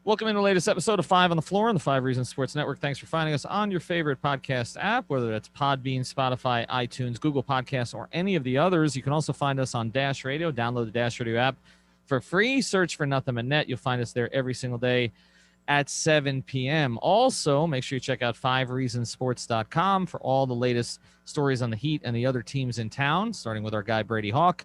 Welcome in the latest episode of Five on the Floor on the Five Reasons Sports Network. Thanks for finding us on your favorite podcast app, whether that's Podbean, Spotify, iTunes, Google Podcasts, or any of the others. You can also find us on Dash Radio. Download the Dash Radio app for free. Search for Nothing But Net. You'll find us there every single day at 7 p.m. Also, make sure you check out fivereasonsports.com for all the latest stories on the Heat and the other teams in town, starting with our guy Brady Hawk.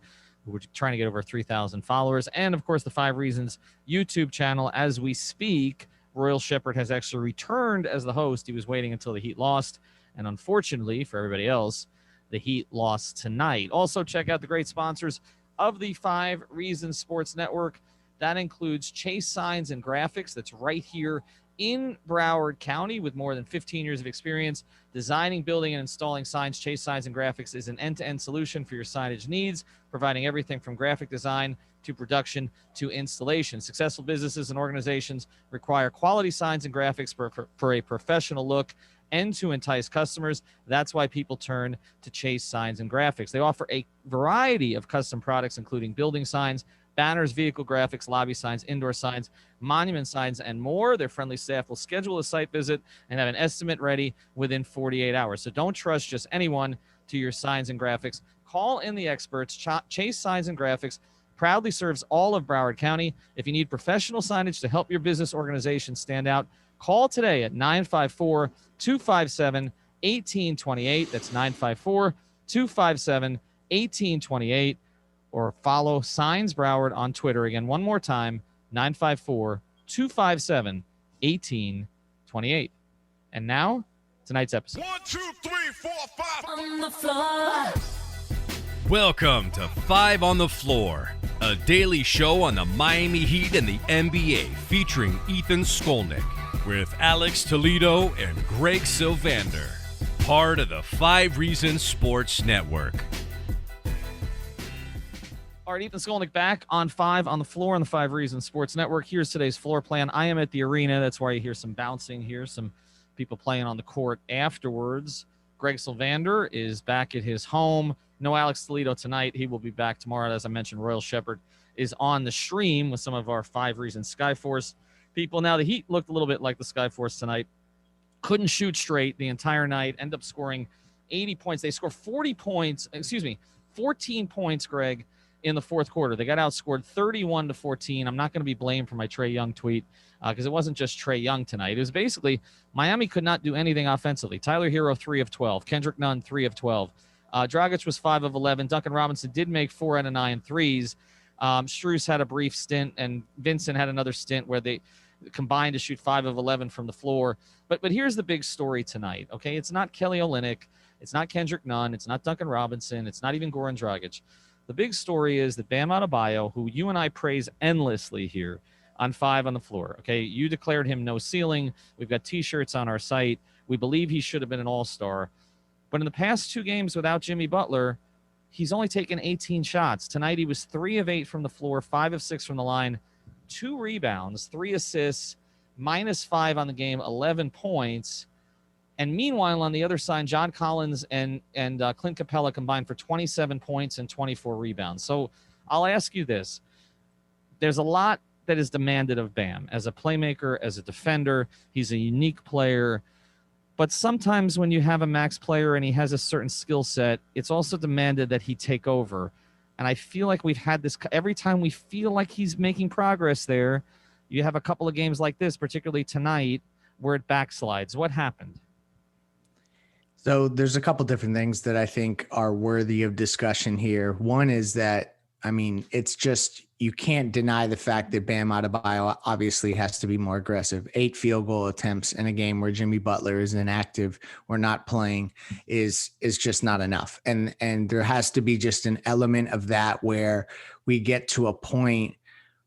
We're trying to get over 3,000 followers. And, of course, the Five Reasons YouTube channel. As we speak, Royal Shepherd has actually returned as the host. He was waiting until the Heat lost. And, unfortunately, for everybody else, the Heat lost tonight. Also, check out the great sponsors of the Five Reasons Sports Network. That includes Chase Signs and Graphics. That's right here in Broward County with more than 15 years of experience designing, building, and installing signs. Chase Signs and Graphics is an end-to-end solution for your signage needs, providing everything from graphic design to production to installation. Successful businesses and organizations require quality signs and graphics for a professional look and to entice customers. That's why people turn to Chase Signs and Graphics. They offer a variety of custom products, including building signs, banners, vehicle graphics, lobby signs, indoor signs, monument signs, and more. Their friendly staff will schedule a site visit and have an estimate ready within 48 hours. So don't trust just anyone to your signs and graphics. Call in the experts. Chase Signs and Graphics proudly serves all of Broward County. If you need professional signage to help your business organization stand out, call today at 954-257-1828. That's 954-257-1828. Or follow Signs Broward on Twitter. Again, one more time, 954-257-1828. And now, tonight's episode. 1, 2, 3, 4, 5 on the floor. Welcome to Five on the Floor, a daily show on the Miami Heat and the NBA featuring Ethan Skolnick with Alex Toledo and Greg Sylvander, part of the Five Reasons Sports Network. All right, Ethan Skolnick back on Five on the Floor on the Five Reasons Sports Network. Here's today's floor plan. I am at the arena. That's why you hear some bouncing here, some people playing on the court afterwards. Greg Sylvander is back at his home. No Alex Toledo tonight. He will be back tomorrow. As I mentioned, Royal Shepherd is on the stream with some of our Five Reasons Skyforce people. Now, the Heat looked a little bit like the Skyforce tonight. Couldn't shoot straight the entire night. End up scoring 80 points. They scored 14 points, Greg, in the fourth quarter. They got outscored 31-14. I'm not going to be blamed for my Trae Young tweet because it wasn't just Trae Young tonight. It was basically Miami could not do anything offensively. Tyler Hero, 3 of 12. Kendrick Nunn, 3 of 12. Dragic was 5 of 11. Duncan Robinson did make 4 out of 9 threes. Strus had a brief stint, and Vincent had another stint where they combined to shoot 5 of 11 from the floor. But here's the big story tonight, okay? It's not Kelly Olynyk. It's not Kendrick Nunn. It's not Duncan Robinson. It's not even Goran Dragic. The big story is that Bam Adebayo, who you and I praise endlessly here on Five on the Floor, okay? You declared him no ceiling. We've got T-shirts on our site. We believe he should have been an all-star. But in the past 2 games without Jimmy Butler, he's only taken 18 shots. Tonight he was 3 of 8 from the floor, 5 of 6 from the line, 2 rebounds, 3 assists, -5 on the game, 11 points. And meanwhile, on the other side, John Collins and Clint Capella combined for 27 points and 24 rebounds. So I'll ask you this. There's a lot that is demanded of Bam as a playmaker, as a defender. He's a unique player. But sometimes when you have a max player and he has a certain skill set, it's also demanded that he take over. And I feel like we've had this every time we feel like he's making progress there. You have a couple of games like this, particularly tonight, where it backslides. What happened? So there's a couple different things that I think are worthy of discussion here. One is that, I mean, it's just, you can't deny the fact that Bam Adebayo obviously has to be more aggressive. 8 field goal attempts in a game where Jimmy Butler is inactive or not playing is just not enough. And there has to be just an element of that where we get to a point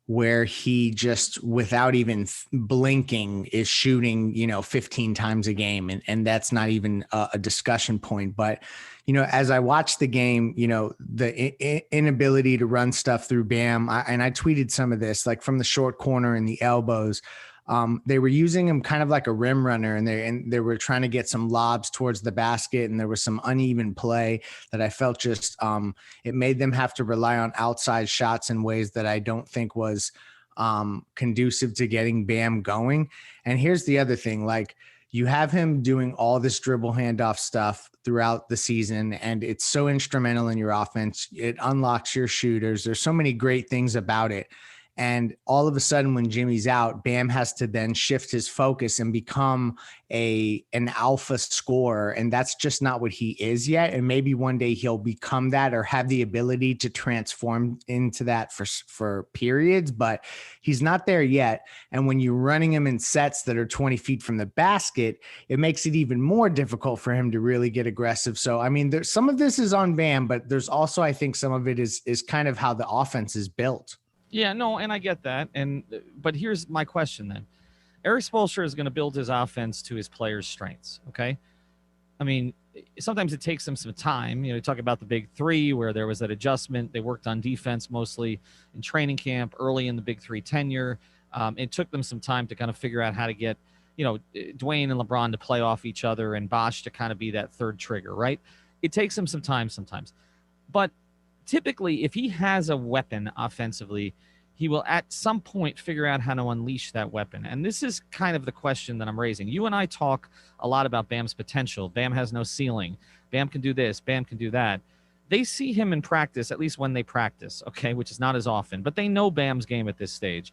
where he just, without even blinking, is shooting, 15 times a game. And that's not even a discussion point. But, as I watched the game, the inability to run stuff through Bam, and I tweeted some of this, like from the short corner and the elbows, they were using him kind of like a rim runner, and they were trying to get some lobs towards the basket, and there was some uneven play that I felt just it made them have to rely on outside shots in ways that I don't think was conducive to getting Bam going. And here's the other thing, like, you have him doing all this dribble handoff stuff throughout the season, and it's so instrumental in your offense. It unlocks your shooters. There's so many great things about it. And all of a sudden, when Jimmy's out, Bam has to then shift his focus and become an alpha scorer. And that's just not what he is yet. And maybe one day he'll become that or have the ability to transform into that for periods, but he's not there yet. And when you're running him in sets that are 20 feet from the basket, it makes it even more difficult for him to really get aggressive. So, I mean, there's some of this is on Bam, but there's also, I think some of it is kind of how the offense is built. Yeah, no, and I get that. But here's my question then. Eric Spoelstra is going to build his offense to his players' strengths, okay? I mean, sometimes it takes them some time. You know, you talk about the big three where there was that adjustment. They worked on defense mostly in training camp early in the big three tenure. It took them some time to kind of figure out how to get, you know, Dwayne and LeBron to play off each other and Bosh to kind of be that third trigger, right? It takes them some time sometimes. But typically, if he has a weapon offensively, he will at some point figure out how to unleash that weapon. And this is kind of the question that I'm raising. You and I talk a lot about Bam's potential. Bam has no ceiling. Bam can do this. Bam can do that. They see him in practice, at least when they practice, okay, which is not as often, but they know Bam's game at this stage.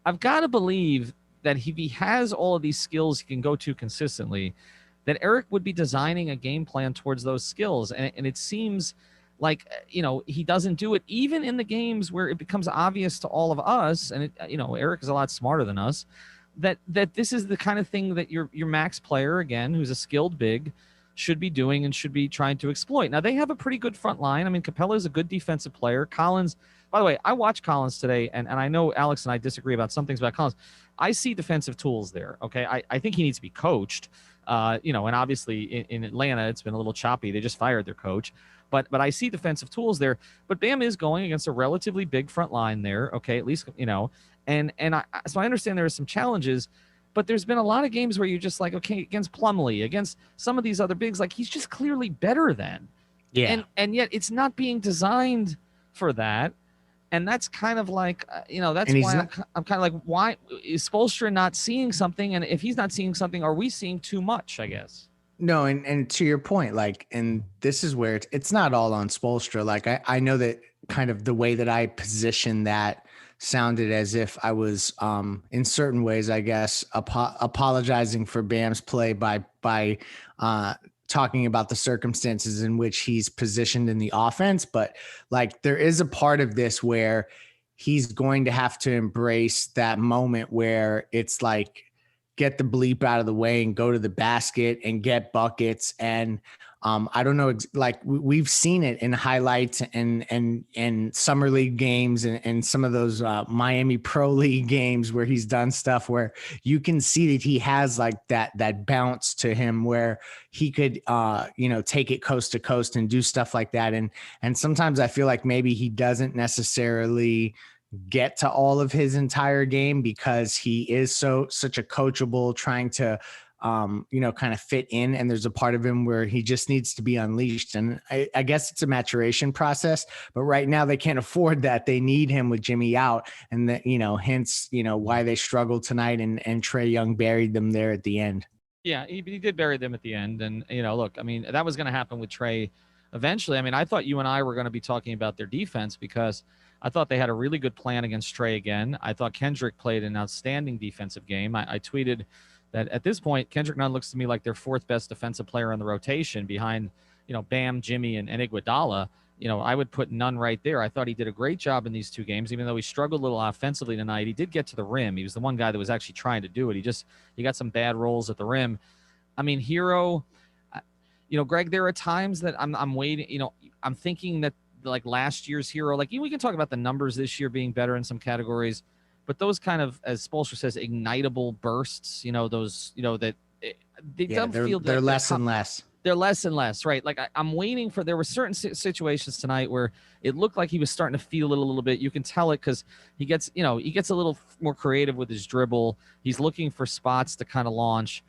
I've got to believe that if he has all of these skills he can go to consistently, that Eric would be designing a game plan towards those skills. And it seems like, you know, he doesn't do it even in the games where it becomes obvious to all of us. And, you know, Eric is a lot smarter than us, that this is the kind of thing that your max player, again, who's a skilled big, should be doing and should be trying to exploit. Now, they have a pretty good front line. I mean, Capella is a good defensive player. Collins, by the way, I watched Collins today, and I know Alex and I disagree about some things about Collins. I see defensive tools there, okay? I think he needs to be coached, you know, and obviously in Atlanta, it's been a little choppy. They just fired their coach. But I see defensive tools there. But Bam is going against a relatively big front line there, okay, at least, you know. So I understand there are some challenges, but there's been a lot of games where you're just like, okay, against Plumlee, against some of these other bigs, like he's just clearly better than. Yeah. And yet it's not being designed for that. And that's kind of like, you know, that's why I'm kind of like, why is Spoelstra not seeing something? And if he's not seeing something, are we seeing too much, I guess? No, and to your point, like, and this is where it's not all on Spoelstra. Like, I know that kind of the way that I positioned that sounded as if I was, in certain ways, I guess, apologizing for Bam's play by talking about the circumstances in which he's positioned in the offense. But like, there is a part of this where he's going to have to embrace that moment where it's like, get the bleep out of the way and go to the basket and get buckets. And I don't know, like we've seen it in highlights and summer league games and some of those Miami Pro League games where he's done stuff where you can see that he has like that bounce to him where he could, you know, take it coast to coast and do stuff like that. And sometimes I feel like maybe he doesn't necessarily get to all of his entire game because he is such a coachable, trying to you know, kind of fit in, and there's a part of him where he just needs to be unleashed. And I guess it's a maturation process, but right now they can't afford that. They need him with Jimmy out, and that, you know, hence, you know, why they struggled tonight, and Trae Young buried them there at the end. Yeah, he did bury them at the end. And, you know, look, I mean, that was going to happen with Trae eventually. I mean, I thought you and I were going to be talking about their defense because I thought they had a really good plan against Trae again. I thought Kendrick played an outstanding defensive game. I tweeted that at this point, Kendrick Nunn looks to me like their fourth best defensive player in the rotation behind, you know, Bam, Jimmy, and Iguodala. You know, I would put Nunn right there. I thought he did a great job in these two games, even though he struggled a little offensively tonight. He did get to the rim. He was the one guy that was actually trying to do it. He got some bad rolls at the rim. I mean, Hero, you know, Greg, there are times that I'm waiting, you know, I'm thinking that like last year's Hero, like we can talk about the numbers this year being better in some categories, but those kind of, as Spoelstra says, ignitable bursts, you know, those, you know, that they don't feel they're less and less. They're less and less, right? Like I'm waiting for, there were certain situations tonight where it looked like he was starting to feel it a little bit. You can tell it because he gets a little more creative with his dribble. He's looking for spots to kind of launch,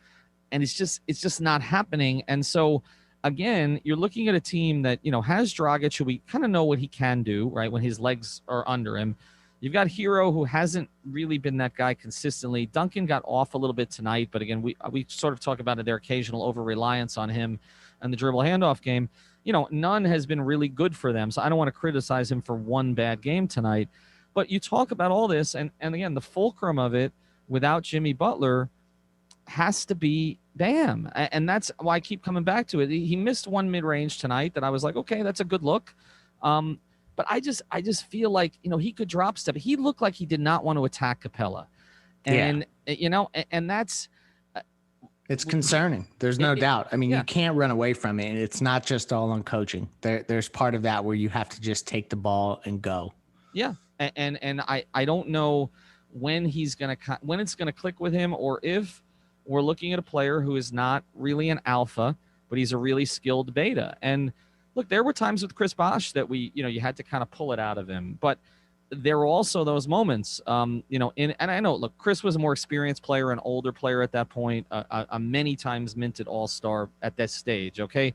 and it's just not happening. And so, again, you're looking at a team that, you know, has Dragic, who we kind of know what he can do, right, when his legs are under him. You've got Hero, who hasn't really been that guy consistently. Duncan got off a little bit tonight, but again, we sort of talk about their occasional over-reliance on him and the dribble handoff game. None has been really good for them, so I don't want to criticize him for one bad game tonight. But you talk about all this, and again, the fulcrum of it without Jimmy Butler has to be Bam. And that's why I keep coming back to it. He missed one mid-range tonight that I was like, okay, that's a good look. But I just feel like, he could drop stuff. He looked like he did not want to attack Capella. And, and that's. It's concerning. There's no doubt. I mean, you can't run away from it. And it's not just all on coaching. There's part of that where you have to just take the ball and go. Yeah. And I don't know when it's going to click with him, or if we're looking at a player who is not really an alpha, but he's a really skilled beta. And look, there were times with Chris Bosh that you had to kind of pull it out of him, but there were also those moments, and I know, look, Chris was a more experienced player, an older player at that point, a many times minted all-star at that stage. Okay.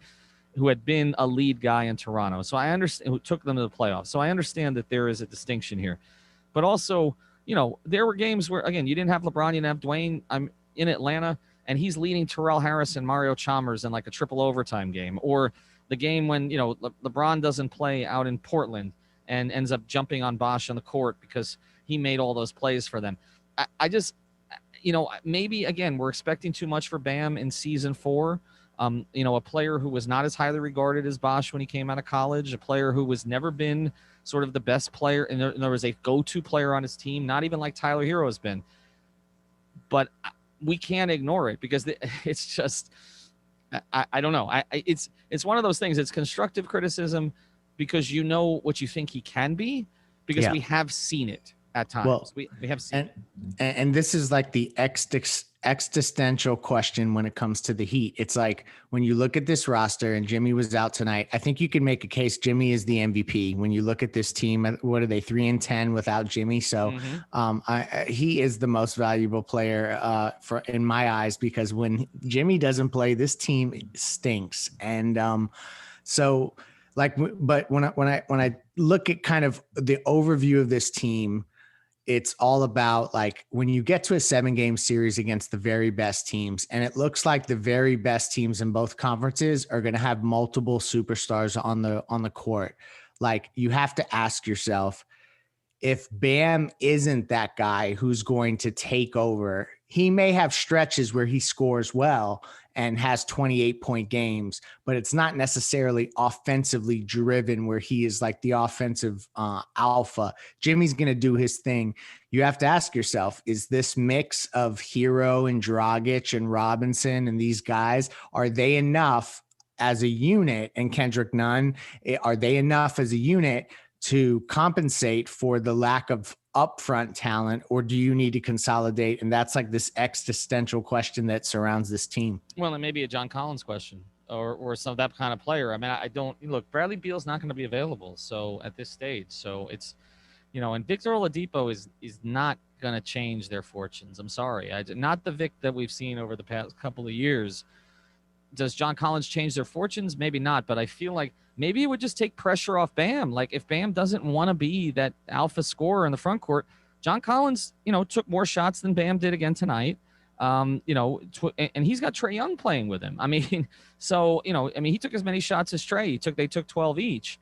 Who had been a lead guy in Toronto. So I understand, who took them to the playoffs. So I understand that there is a distinction here, but also, there were games where, again, you didn't have LeBron, you didn't have Dwayne. I'm in Atlanta and he's leading Terrell Harris and Mario Chalmers in like a triple overtime game, or the game when, LeBron doesn't play out in Portland and ends up jumping on Bosh on the court because he made all those plays for them. I just, maybe again, we're expecting too much for Bam in season 4. A player who was not as highly regarded as Bosh when he came out of college, a player who was never been sort of the best player, and there was a go-to player on his team, not even like Tyler Hero has been. But we can't ignore it because it's just, I don't know. It's one of those things. It's constructive criticism because you know what you think he can be, because we have seen it at times. Well, we have seen it. And this is like the existential question when it comes to the Heat. It's like when you look at this roster and Jimmy was out tonight, I think you can make a case Jimmy is the MVP. When you look at this team, what are they, 3-10 without Jimmy? So he is the most valuable player in my eyes, because when Jimmy doesn't play, this team stinks. And but when I look at kind of the overview of this team, it's all about like when you get to a 7-game series against the very best teams, and it looks like the very best teams in both conferences are going to have multiple superstars on the court. Like, you have to ask yourself, if Bam isn't that guy who's going to take over, he may have stretches where he scores well and has 28-point games, but it's not necessarily offensively driven where he is like the offensive alpha. Jimmy's going to do his thing. You have to ask yourself, is this mix of Hero and Dragic and Robinson and these guys, are they enough as a unit, and Kendrick Nunn, are they enough as a unit to compensate for the lack of upfront talent, or do you need to consolidate? And that's like this existential question that surrounds this team. Well, it may be a John Collins question or some of that kind of player. I mean, I don't look, Bradley Beal's not going to be available. So at this stage, so it's, and Victor Oladipo is not going to change their fortunes. I'm sorry. Not the Vic that we've seen over the past couple of years. Does John Collins change their fortunes? Maybe not, but I feel like maybe it would just take pressure off Bam. Like, if Bam doesn't want to be that alpha scorer in the front court, John Collins, took more shots than Bam did again tonight. And he's got Trae Young playing with him. I mean, so, he took as many shots as Trae. They took 12 each.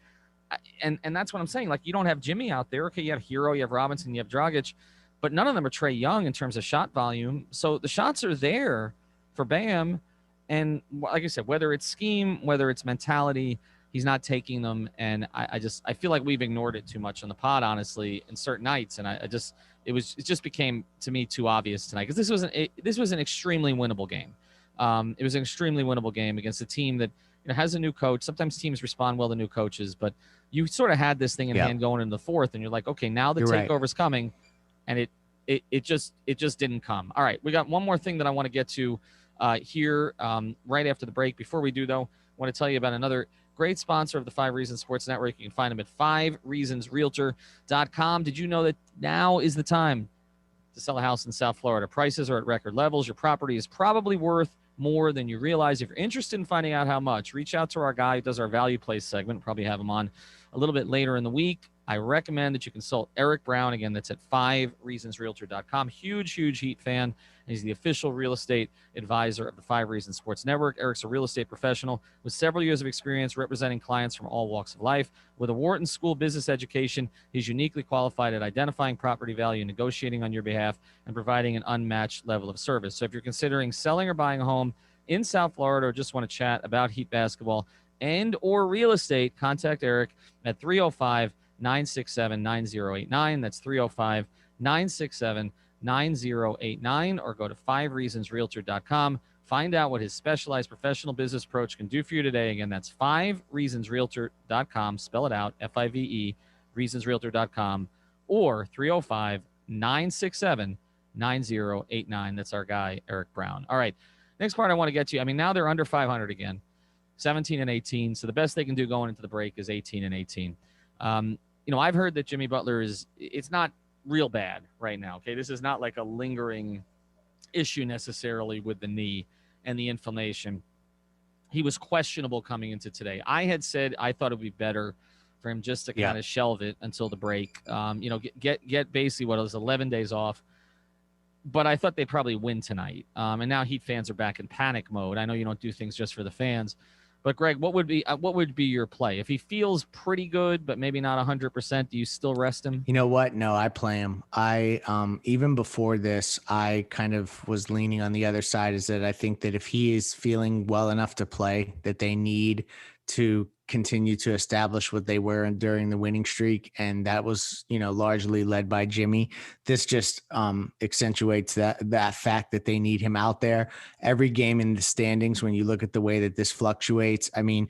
And that's what I'm saying. Like, you don't have Jimmy out there. Okay, you have Hero, you have Robinson, you have Dragic, but none of them are Trae Young in terms of shot volume. So the shots are there for Bam. And like I said, whether it's scheme, whether it's mentality, he's not taking them. And I feel like we've ignored it too much on the pod, honestly, in certain nights. And it just became to me too obvious tonight, because this was an extremely winnable game. It was an extremely winnable game against a team that has a new coach. Sometimes teams respond well to new coaches, but you sort of had this thing in hand going into the fourth, and you're like, okay, now the takeover's coming, and it just didn't come. All right, we got one more thing that I want to get to here right after the break. Before we do, though, I want to tell you about another great sponsor of the 5 Reasons Sports Network. You can find them at 5reasonsrealtor.com. Did you know that now is the time to sell a house in South Florida? Prices are at record levels. Your property is probably worth more than you realize. If you're interested in finding out how much, reach out to our guy who does our Value Place segment. We'll probably have him on a little bit later in the week. I recommend that you consult Eric Brown. Again, that's at 5reasonsrealtor.com. Huge Heat fan. He's the official real estate advisor of the 5 Reasons Sports Network. Eric's a real estate professional with several years of experience representing clients from all walks of life. With a Wharton School business education, he's uniquely qualified at identifying property value, negotiating on your behalf, and providing an unmatched level of service. So if you're considering selling or buying a home in South Florida or just want to chat about Heat basketball and or real estate, contact Eric at 305-967-9089. That's 305-967-9089, or go to 5reasonsrealtor.com. Find out what his specialized professional business approach can do for you today. Again, that's 5reasonsrealtor.com. Spell it out, F-I-V-E, reasonsrealtor.com, or 305-967-9089. That's our guy, Eric Brown. All right, next part I want to get to. I mean, now they're under 500 again, 17 and 18. So the best they can do going into the break is 18 and 18. I've heard that Jimmy Butler it's not real bad right now. Okay. This is not like a lingering issue necessarily with the knee and the inflammation. He was questionable coming into today. I had said I thought it would be better for him just to kind of shelve it until the break. Get basically what it was 11 days off. But I thought they'd probably win tonight. And now Heat fans are back in panic mode. I know you don't do things just for the fans. But Greg, what would be your play if he feels pretty good, but maybe not 100%? Do you still rest him? You know what? No, I play him. Even before this, I kind of was leaning on the other side. Is that I think that if he is feeling well enough to play, that they need to continue to establish what they were during the winning streak, and that was largely led by Jimmy. This just accentuates that fact that they need him out there every game in the standings. When you look at the way that this fluctuates, I mean,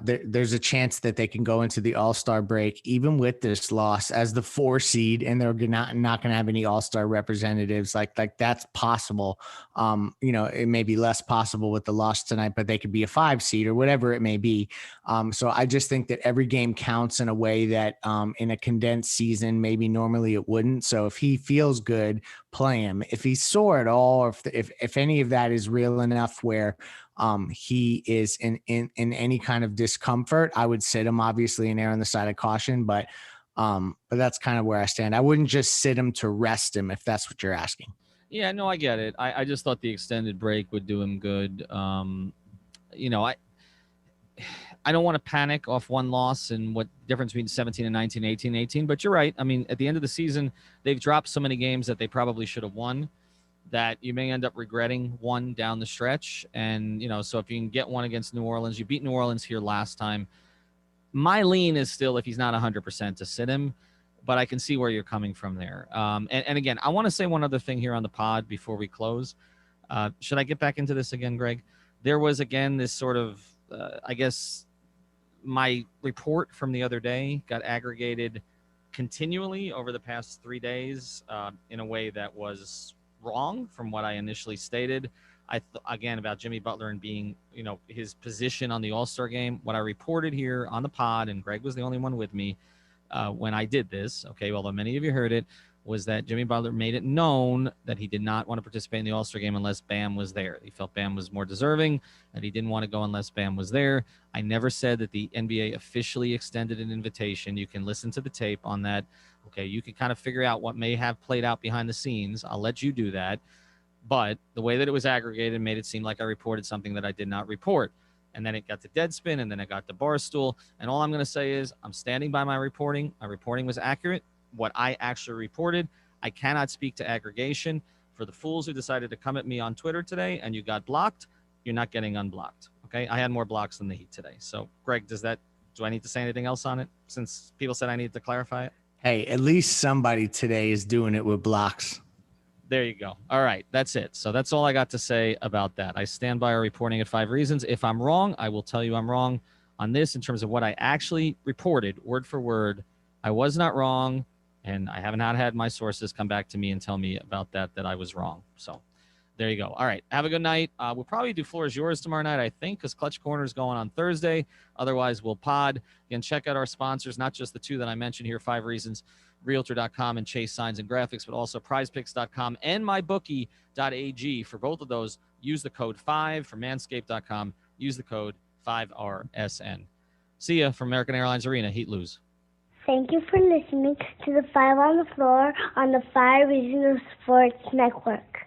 there's a chance that they can go into the All-Star break even with this loss as the 4 seed, and they're not going to have any All-Star representatives. Like that's possible. It may be less possible with the loss tonight, but they could be a 5 seed or whatever it may be. So I just think that every game counts in a way that in a condensed season, maybe normally it wouldn't. So if he feels good, play him. If he's sore at all, or if any of that is real enough where he is in any kind of discomfort, I would sit him, obviously, and err on the side of caution. But that's kind of where I stand. I wouldn't just sit him to rest him, if that's what you're asking. Yeah, no, I get it. I just thought the extended break would do him good. I don't want to panic off one loss and what difference between 17 and 19, 18, 18. But you're right. I mean, at the end of the season, they've dropped so many games that they probably should have won that you may end up regretting one down the stretch. And, so if you can get one against New Orleans, you beat New Orleans here last time. My lean is still, if he's not 100%, to sit him, but I can see where you're coming from there. And again, I want to say one other thing here on the pod before we close. Should I get back into this again, Greg? There was, again, this sort of, I guess, my report from the other day got aggregated continually over the past 3 days in a way that was wrong from what I initially stated. Again, about Jimmy Butler and being, his position on the All-Star game. What I reported here on the pod, and Greg was the only one with me when I did this, okay, although many of you heard it, was that Jimmy Butler made it known that he did not want to participate in the All-Star game unless Bam was there. He felt Bam was more deserving, and he didn't want to go unless Bam was there. I never said that the NBA officially extended an invitation. You can listen to the tape on that. Okay, you can kind of figure out what may have played out behind the scenes. I'll let you do that. But the way that it was aggregated made it seem like I reported something that I did not report. And then it got to Deadspin, and then it got to Barstool. And all I'm going to say is I'm standing by my reporting. My reporting was accurate. What I actually reported. I cannot speak to aggregation. For the fools who decided to come at me on Twitter today and you got blocked, you're not getting unblocked. Okay. I had more blocks than the Heat today. So Greg, do I need to say anything else on it since people said I needed to clarify it? Hey, at least somebody today is doing it with blocks. There you go. All right. That's it. So that's all I got to say about that. I stand by our reporting at 5 Reasons. If I'm wrong, I will tell you I'm wrong on this in terms of what I actually reported word for word. I was not wrong. And I have not had my sources come back to me and tell me about that I was wrong. So there you go. All right. Have a good night. We'll probably do Floor is Yours tomorrow night, I think, because Clutch Corner is going on Thursday. Otherwise, we'll pod. Again, check out our sponsors, not just the 2 that I mentioned here, 5 Reasons, Realtor.com and Chase Signs and Graphics, but also PrizePicks.com and MyBookie.ag. For both of those, use the code 5. For Manscaped.com, use the code 5RSN. See ya from American Airlines Arena. Heat lose. Thank you for listening to the Five on the Floor on the Five Reasons Sports Network.